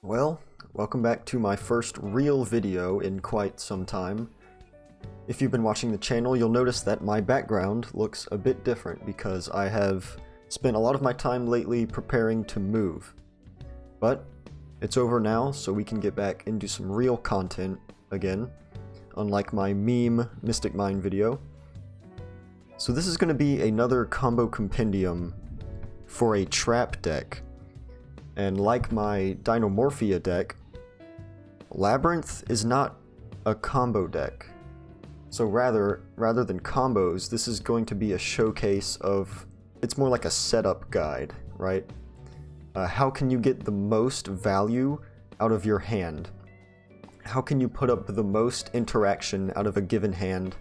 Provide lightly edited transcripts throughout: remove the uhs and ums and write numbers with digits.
Well, welcome back to my first real video in quite some time. If you've been watching the channel, you'll notice that my background looks a bit different because I have spent a lot of my time lately preparing to move. But it's over now, so we can get back into some real content again, unlike my meme Mystic Mine video. So this is going to be another combo compendium for a trap deck. And like my Dinomorphia deck, Labrynth is not a combo deck. So rather than combos, this is going to be a showcase of, it's more like a setup guide, right? How can you get the most value out of your hand? How can you put up the most interaction out of a given hand?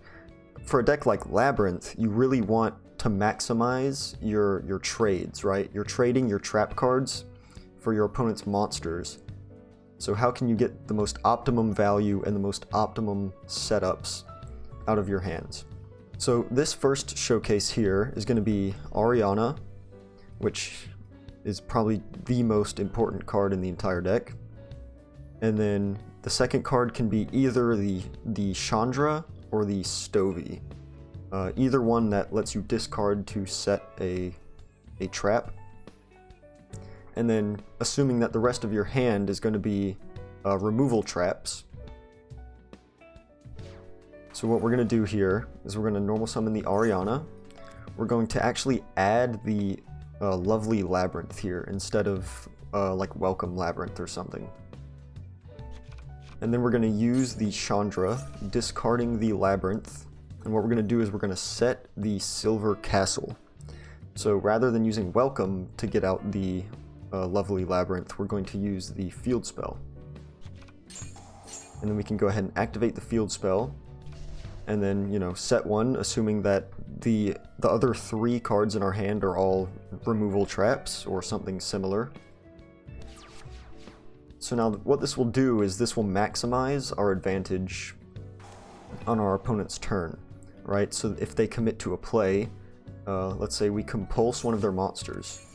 For a deck like Labrynth, you really want to maximize your trades, right? You're trading your trap cards for your opponent's monsters. So how can you get the most optimum value and the most optimum setups out of your hands? So this first showcase here is going to be Arianna, which is probably the most important card in the entire deck. And then the second card can be either the Chandra or the Stovie. Either one that lets you discard to set a trap. And then, assuming that the rest of your hand is going to be removal traps. So what we're going to do here is we're going to normal summon the Arianna. We're going to actually add the lovely Labrynth here instead of like Welcome Labrynth or something. And then we're going to use the Chandra, discarding the Labrynth. And what we're going to do is we're going to set the Silver Castle. So rather than using Welcome to get out the lovely Labrynth, we're going to use the field spell. And then we can go ahead and activate the field spell. And then, you know, set one, assuming that the other three cards in our hand are all removal traps or something similar. So now what this will do is this will maximize our advantage on our opponent's turn, right? So if they commit to a play, let's say we compulse one of their monsters.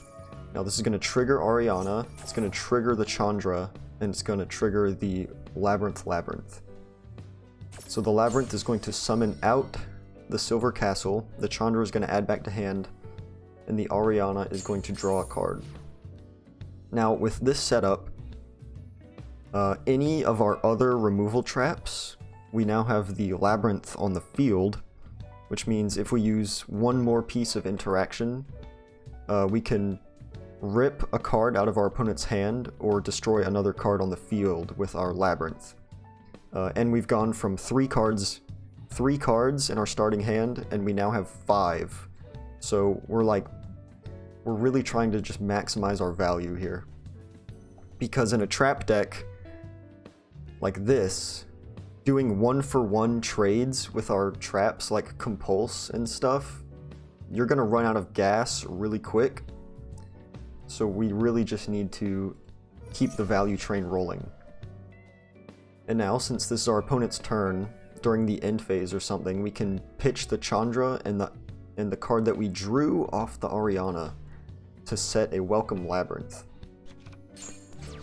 Now this is going to trigger Arianna, it's going to trigger the Chandra, and it's going to trigger the Labrynth. So the Labrynth is going to summon out the Silver Castle, the Chandra is going to add back to hand, and the Arianna is going to draw a card. Now with this setup, any of our other removal traps, we now have the Labrynth on the field, which means if we use one more piece of interaction, we can rip a card out of our opponent's hand or destroy another card on the field with our Labrynth. And we've gone from three cards in our starting hand, and we now have 5. So we're really trying to just maximize our value here. Because in a trap deck like this, doing 1-for-1 trades with our traps like Compulse and stuff, you're gonna run out of gas really quick. So we really just need to keep the value train rolling. And now, since this is our opponent's turn, during the end phase or something, we can pitch the Chandra and the card that we drew off the Arianna to set a Welcome Labrynth.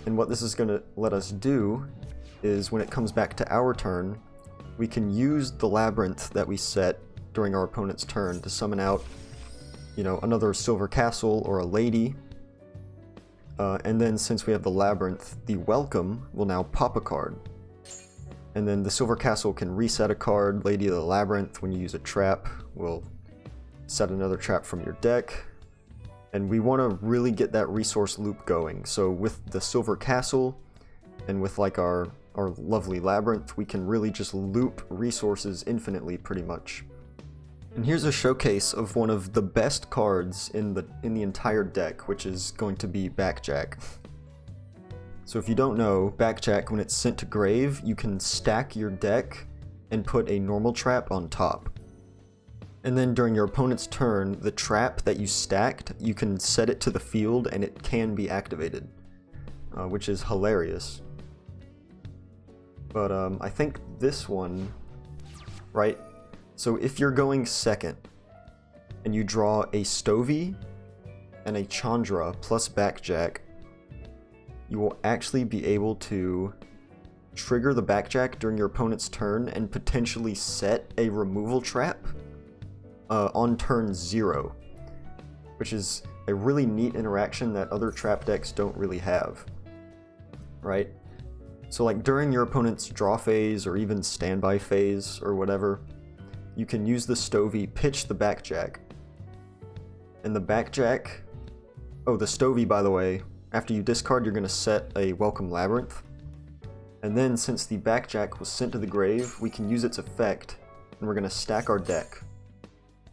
And what this is going to let us do is when it comes back to our turn, we can use the Labrynth that we set during our opponent's turn to summon out, you know, another Silver Castle or a Lady. And then since we have the Labrynth, the Welcome will now pop a card. And then the Silver Castle can reset a card. Lady of the Labrynth, when you use a trap, will set another trap from your deck. And we want to really get that resource loop going. So with the Silver Castle and with like our lovely Labrynth, we can really just loop resources infinitely pretty much. And here's a showcase of one of the best cards in the entire deck, which is going to be Backjack. So if you don't know, Backjack, when it's sent to grave, you can stack your deck and put a normal trap on top. And then during your opponent's turn, the trap that you stacked, you can set it to the field and it can be activated, which is hilarious. But I think this one, right? So if you're going second and you draw a Stovie and a Chandra plus Backjack, you will actually be able to trigger the backjack during your opponent's turn and potentially set a removal trap on turn 0, which is a really neat interaction that other trap decks don't really have, right? So like during your opponent's draw phase or even standby phase or whatever, you can use the Stovie, pitch the backjack, and the backjack, oh, the Stovie, by the way, after you discard, you're going to set a Welcome Labrynth. And then, since the backjack was sent to the grave, we can use its effect, and we're going to stack our deck.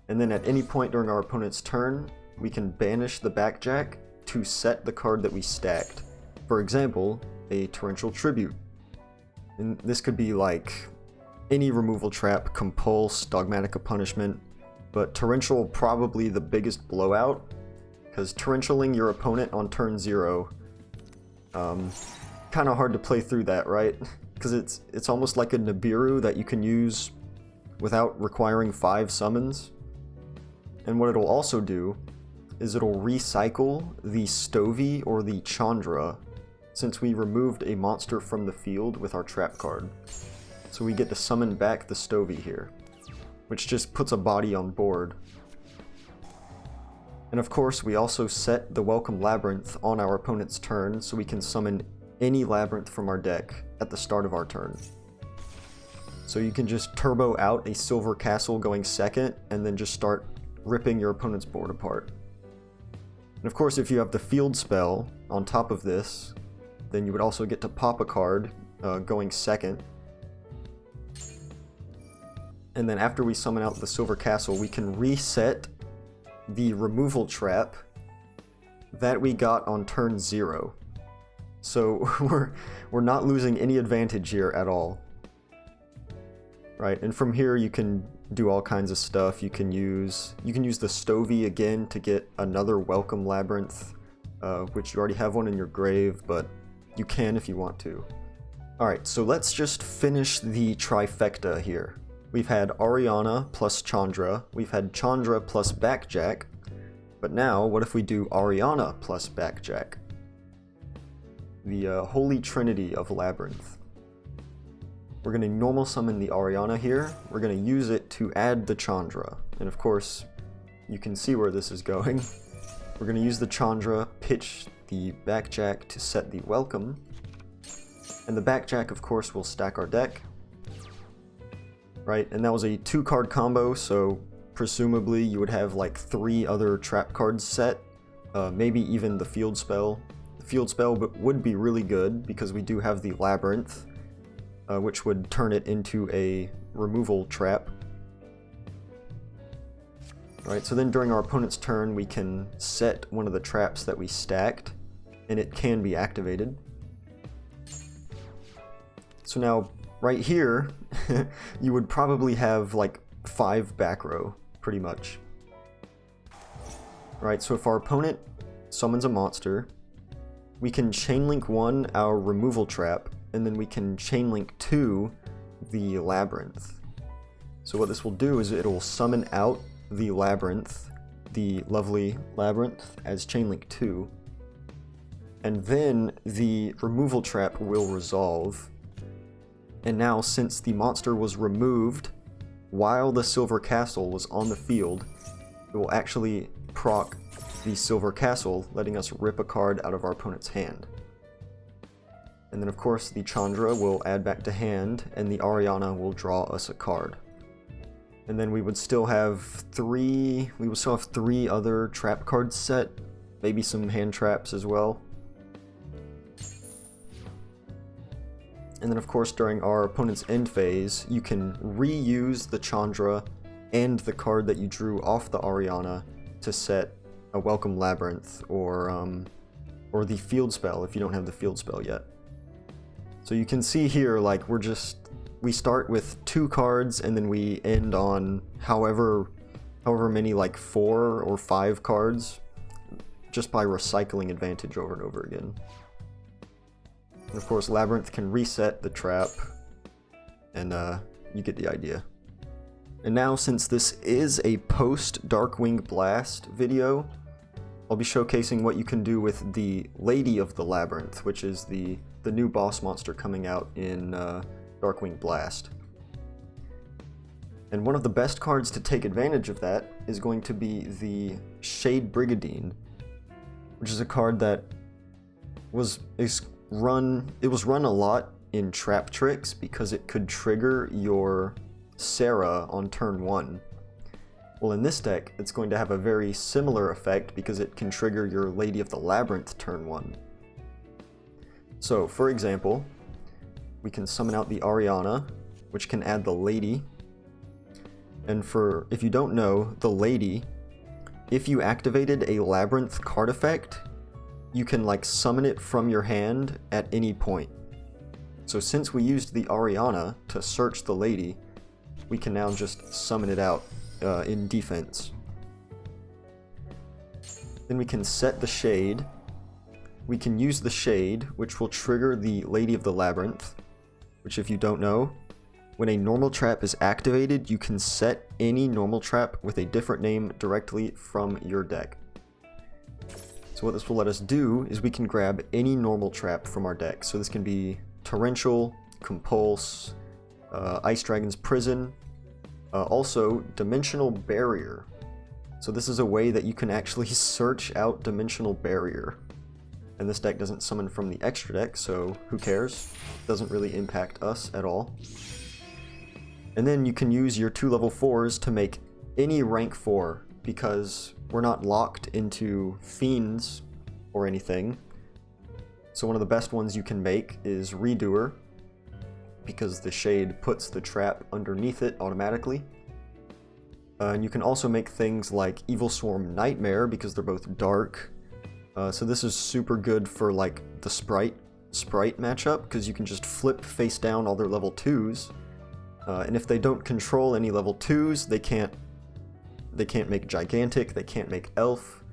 And then at any point during our opponent's turn, we can banish the backjack to set the card that we stacked. For example, a Torrential Tribute. And this could be like any removal trap, Compulse, Dogmatic Punishment, but Torrential probably the biggest blowout, because torrentialing your opponent on turn 0, kind of hard to play through that, right? Because it's almost like a Nibiru that you can use without requiring 5 summons. And what it'll also do is it'll recycle the Stovie or the Chandra, since we removed a monster from the field with our trap card. So we get to summon back the Stovie here, which just puts a body on board. And of course, we also set the Welcome Labrynth on our opponent's turn, so we can summon any Labrynth from our deck at the start of our turn. So you can just turbo out a Silver Castle going second, and then just start ripping your opponent's board apart. And of course, if you have the field spell on top of this, then you would also get to pop a card going second. And then after we summon out the Silver Castle, we can reset the removal trap that we got on turn 0. So we're not losing any advantage here at all. Right, and from here you can do all kinds of stuff. You can use the Stovie again to get another Welcome Labrynth, which you already have one in your grave, but you can if you want to. Alright, so let's just finish the trifecta here. We've had Arianna plus Chandra, we've had Chandra plus backjack, but now what if we do Arianna plus backjack? The Holy Trinity of Labrynth. We're going to normal summon the Arianna here, we're going to use it to add the Chandra, and of course, you can see where this is going. We're going to use the Chandra, pitch the backjack to set the welcome, and the backjack of course will stack our deck. Right, and that was a 2-card combo, so presumably you would have like 3 other trap cards set, maybe even the field spell. The field spell would be really good because we do have the Labrynth, which would turn it into a removal trap. Right, so then during our opponent's turn we can set one of the traps that we stacked, and it can be activated. So now, right here, you would probably have like 5 back row, pretty much. Right, so if our opponent summons a monster, we can chainlink 1 our removal trap, and then we can chainlink 2 the Labrynth. So what this will do is it'll summon out the Labrynth, the lovely Labrynth, as chainlink 2, and then the removal trap will resolve. And now, since the monster was removed while the Silver Castle was on the field, it will actually proc the Silver Castle, letting us rip a card out of our opponent's hand. And then of course the Chandra will add back to hand, and the Arianna will draw us a card. And then we would still have 3 other trap cards set, maybe some hand traps as well. And then of course during our opponent's end phase, you can reuse the Chandra and the card that you drew off the Arianna to set a Welcome Labrynth or the field spell if you don't have the field spell yet. So you can see here, like, we start with 2 cards and then we end on however many, like 4 or 5 cards, just by recycling advantage over and over again. And of course, Labrynth can reset the trap, and you get the idea. And now, since this is a post-Darkwing Blast video, I'll be showcasing what you can do with the Lady of the Labrynth, which is the new boss monster coming out in Darkwing Blast. And one of the best cards to take advantage of that is going to be the Shade Brigandine, which is a card that was run a lot in trap tricks because it could trigger your Sarah on turn 1. Well, in this deck, it's going to have a very similar effect because it can trigger your Lady of the Labrynth turn 1. So, for example, we can summon out the Arianna, which can add the Lady. And if you don't know, the Lady, if you activated a Labrynth card effect, you can like summon it from your hand at any point. So since we used the Arianna to search the Lady, we can now just summon it out in defense. Then we can set the Shade. We can use the Shade, which will trigger the Lady of the Labrynth, which if you don't know, when a normal trap is activated, you can set any normal trap with a different name directly from your deck. So what this will let us do is we can grab any normal trap from our deck. So this can be Torrential, Compulse, Ice Dragon's Prison, also Dimensional Barrier. So this is a way that you can actually search out Dimensional Barrier. And this deck doesn't summon from the extra deck, so who cares? Doesn't really impact us at all. And then you can use your 2 level 4s to make any rank 4, because we're not locked into Fiends or anything. So one of the best ones you can make is Redoer, because the Shade puts the trap underneath it automatically. And you can also make things like Evil Swarm Nightmare, because they're both dark. So this is super good for like the Sprite matchup, because you can just flip face down all their level 2s. And if they don't control any level 2s, they can't make Gigantic, they can't make Elf.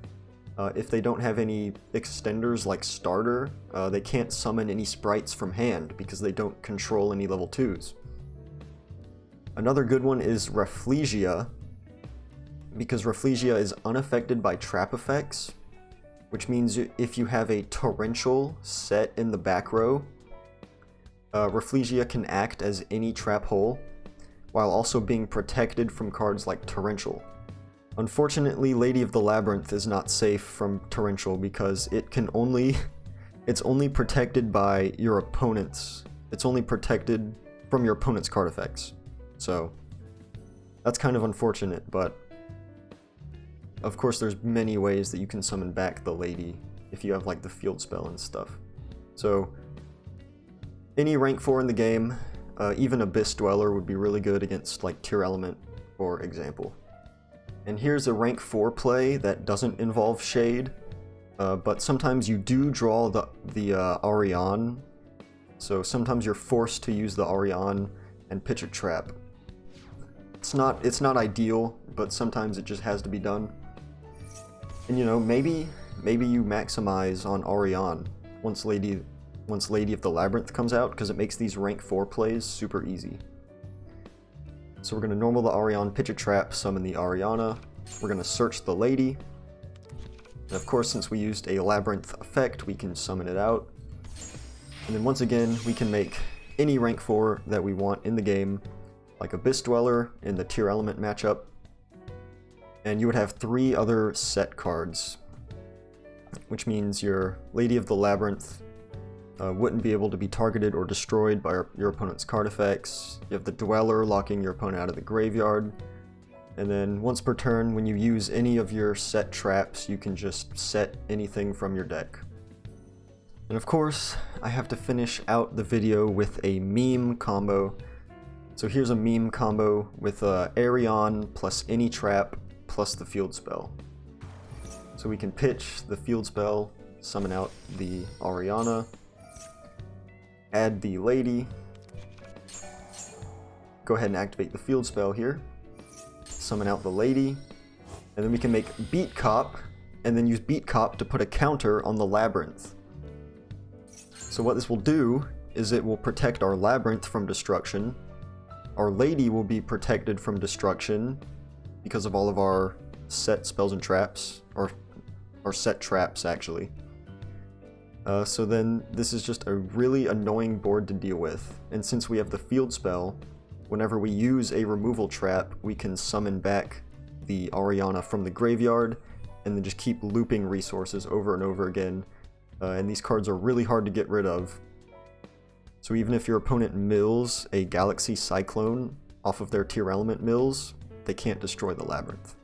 If they don't have any extenders like Starter, they can't summon any sprites from hand because they don't control any level 2s. Another good one is Rafflesia, because Rafflesia is unaffected by trap effects, which means if you have a Torrential set in the back row, Rafflesia can act as any trap hole, while also being protected from cards like Torrential. Unfortunately, Lady of the Labrynth is not safe from Torrential because it's only protected by your opponent's. It's only protected from your opponent's card effects. So that's kind of unfortunate, but of course there's many ways that you can summon back the Lady if you have like the field spell and stuff. So any rank 4 in the game, even Abyss Dweller would be really good against like Tear Element, for example. And here's a rank 4 play that doesn't involve Shade, but sometimes you do draw the Ariane, so sometimes you're forced to use the Ariane and pitch a trap. It's not ideal, but sometimes it just has to be done. And you know, maybe you maximize on Ariane once Lady of the Labrynth comes out, because it makes these rank 4 plays super easy. So we're going to normal the Ariane, pitch a trap, summon the Arianna. We're going to search the Lady. And of course, since we used a Labrynth effect, we can summon it out. And then once again, we can make any rank 4 that we want in the game, like Abyss Dweller in the Tear Element matchup. And you would have 3 other set cards, which means your Lady of the Labrynth wouldn't be able to be targeted or destroyed by your opponent's card effects. You have the Dweller locking your opponent out of the graveyard. And then once per turn, when you use any of your set traps, you can just set anything from your deck. And of course, I have to finish out the video with a meme combo. So here's a meme combo with Ariane plus any trap plus the field spell. So we can pitch the field spell, summon out the Arianna, add the Lady, go ahead and activate the field spell here, summon out the Lady, and then we can make Beat Cop, and then use Beat Cop to put a counter on the Labrynth. So what this will do is it will protect our Labrynth from destruction, our Lady will be protected from destruction because of all of our set spells and traps, or or set traps actually. So then this is just a really annoying board to deal with, and since we have the field spell, whenever we use a removal trap, we can summon back the Arianna from the graveyard, and then just keep looping resources over and over again, and these cards are really hard to get rid of. So even if your opponent mills a Galaxy Cyclone off of their tier element mills, they can't destroy the Labrynth.